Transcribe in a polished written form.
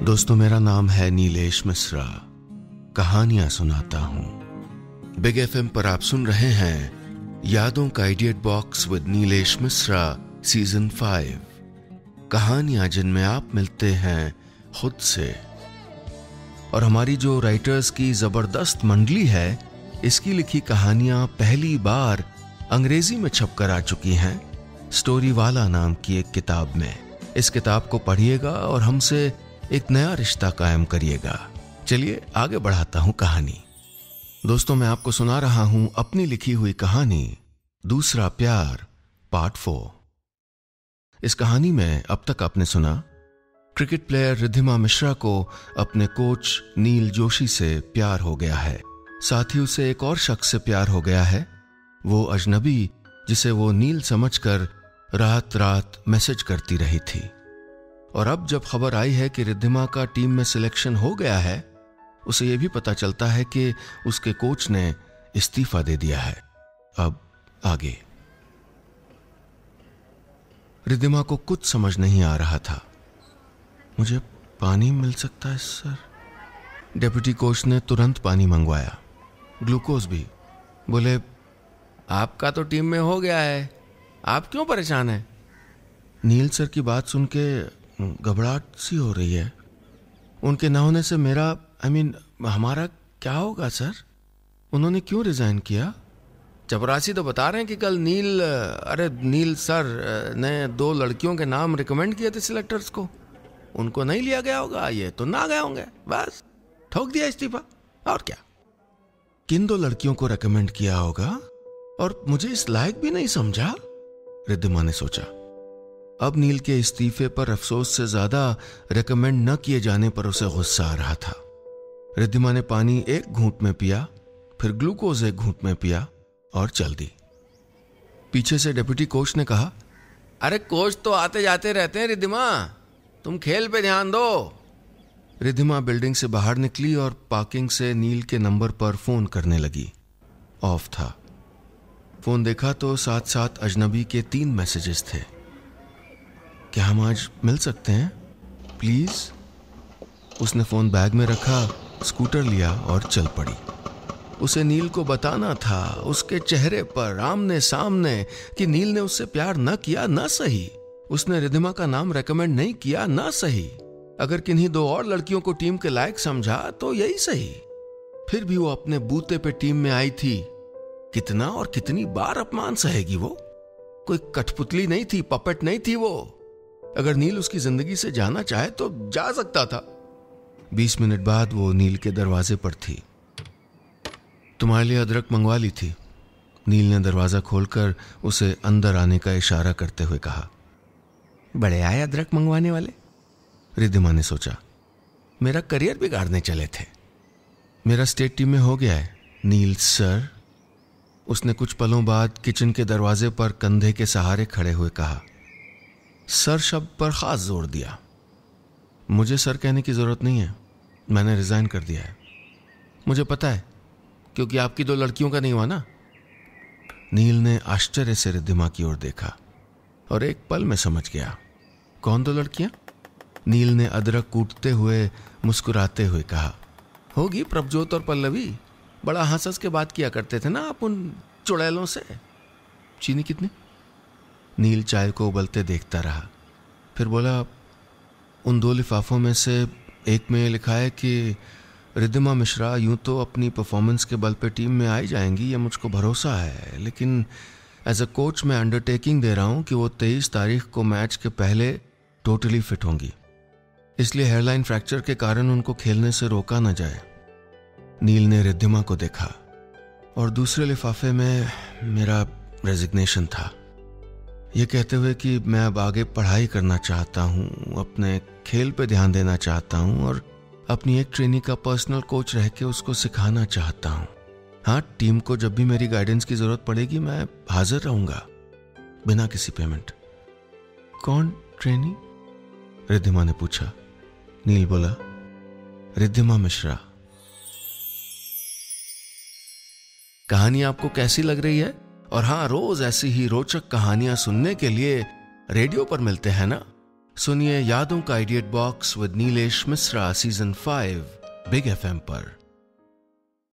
दोस्तों, मेरा नाम है नीलेश मिश्रा। कहानियां सुनाता हूं। बिग एफएम पर आप सुन रहे हैं यादों का idiot box with Nilesh Mishra season 5। कहानियां जिनमें आप मिलते हैं खुद से। और हमारी जो राइटर्स की जबरदस्त मंडली है, इसकी लिखी कहानियां पहली बार अंग्रेजी में छपकर आ चुकी हैं स्टोरी वाला नाम की एक किताब में। इस किताब को पढ़िएगा और हमसे एक नया रिश्ता कायम करिएगा। चलिए आगे बढ़ाता हूं कहानी। दोस्तों, मैं आपको सुना रहा हूं अपनी लिखी हुई कहानी दूसरा प्यार पार्ट 4। इस कहानी में अब तक आपने सुना क्रिकेट प्लेयर रिद्धिमा मिश्रा को अपने कोच नील जोशी से प्यार हो गया है। साथ ही उसे एक और शख्स से प्यार हो गया है, वो अजनबी जिसे वो नील समझकर रात रात मैसेज करती रही थी। और अब जब खबर आई है कि रिद्धिमा का टीम में सिलेक्शन हो गया है, उसे यह भी पता चलता है कि उसके कोच ने इस्तीफा दे दिया है। अब आगे। रिद्धिमा को कुछ समझ नहीं आ रहा था। मुझे पानी मिल सकता है सर? डेप्यूटी कोच ने तुरंत पानी मंगवाया, ग्लूकोज भी। बोले, आपका तो टीम में हो गया है, आप क्यों परेशान हैं? नील सर की बात सुन के घबराहट सी हो रही है। उनके ना होने से मेरा हमारा क्या होगा सर? उन्होंने क्यों रिजाइन किया? चपरासी तो बता रहे हैं कि कल नील सर ने 2 लड़कियों के नाम रिकमेंड किए थे सिलेक्टर्स को। उनको नहीं लिया गया होगा, ये तो ना गए होंगे, बस ठोक दिया इस्तीफा। और क्या? किन 2 लड़कियों को रिकमेंड किया होगा और मुझे इस लायक भी नहीं समझा? रिद्धिमा ने सोचा। अब नील के इस्तीफे पर अफसोस से ज्यादा रिकमेंड न किए जाने पर उसे गुस्सा आ रहा था। रिद्धिमा ने पानी एक घूंट में पिया, फिर ग्लूकोज एक घूंट में पिया और चल दी। पीछे से डेप्यूटी कोच ने कहा, अरे कोच तो आते जाते रहते हैं रिद्धिमा, तुम खेल पे ध्यान दो। रिद्धिमा बिल्डिंग से बाहर निकली और पार्किंग से नील के नंबर पर फोन करने लगी। ऑफ था। फोन देखा तो साथ साथ अजनबी के 3 मैसेजेस थे। क्या हम आज मिल सकते हैं प्लीज? उसने फोन बैग में रखा, स्कूटर लिया और चल पड़ी। उसे नील को बताना था उसके चेहरे पर आमने सामने कि नील ने उससे प्यार न किया न सही, उसने रिद्धिमा का नाम रेकमेंड नहीं किया न सही। अगर किन्हीं 2 और लड़कियों को टीम के लायक समझा तो यही सही। फिर भी वो अपने बूते पे टीम में आई थी। कितना और कितनी बार अपमान सहेगी वो? कोई कठपुतली नहीं थी, पपेट नहीं थी वो। अगर नील उसकी जिंदगी से जाना चाहे तो जा सकता था। 20 मिनट बाद वो नील के दरवाजे पर थी। तुम्हारे लिए अदरक मंगवा ली थी, नील ने दरवाजा खोलकर उसे अंदर आने का इशारा करते हुए कहा। बड़े आए अदरक मंगवाने वाले, रिद्धिमा ने सोचा। मेरा करियर बिगाड़ने चले थे। मेरा स्टेट टीम में हो गया है नील सर, उसने कुछ पलों बाद किचन के दरवाजे पर कंधे के सहारे खड़े हुए कहा। सर शब्द पर खास जोर दिया। मुझे सर कहने की जरूरत नहीं है, मैंने रिजाइन कर दिया है। मुझे पता है, क्योंकि आपकी 2 लड़कियों का नहीं हुआ ना। नील ने आश्चर्य से रिद्धिमा की ओर देखा और एक पल में समझ गया। कौन 2 लड़कियां? नील ने अदरक कूटते हुए मुस्कुराते हुए कहा। होगी प्रभजोत और पल्लवी, बड़ा हंस के बात किया करते थे ना आप उन चुड़ैलों से। चीनी कितनी? नील चाय को उबलते देखता रहा, फिर बोला, उन 2 लिफाफों में से एक में लिखा है कि रिद्धिमा मिश्रा यूं तो अपनी परफॉर्मेंस के बल पे टीम में आई जाएंगी, यह मुझको भरोसा है, लेकिन एज अ कोच मैं अंडरटेकिंग दे रहा हूं कि वो 23 तारीख को मैच के पहले टोटली फिट होंगी, इसलिए हेयरलाइन फ्रैक्चर के कारण उनको खेलने से रोका न जाए। नील ने रिद्धिमा को देखा और दूसरे लिफाफे में मेरा रेजिग्नेशन था, ये कहते हुए कि मैं अब आगे पढ़ाई करना चाहता हूँ, अपने खेल पे ध्यान देना चाहता हूँ और अपनी एक ट्रेनी का पर्सनल कोच रह के उसको सिखाना चाहता हूँ। हाँ, टीम को जब भी मेरी गाइडेंस की जरूरत पड़ेगी मैं हाजिर रहूंगा, बिना किसी पेमेंट। कौन ट्रेनी? रिद्धिमा ने पूछा। नील बोला, रिद्धिमा मिश्रा। कहानी आपको कैसी लग रही है? और हाँ, रोज ऐसी ही रोचक कहानियां सुनने के लिए रेडियो पर मिलते हैं ना, सुनिए यादों का idiot box with Nilesh Mishra season 5 big FM पर।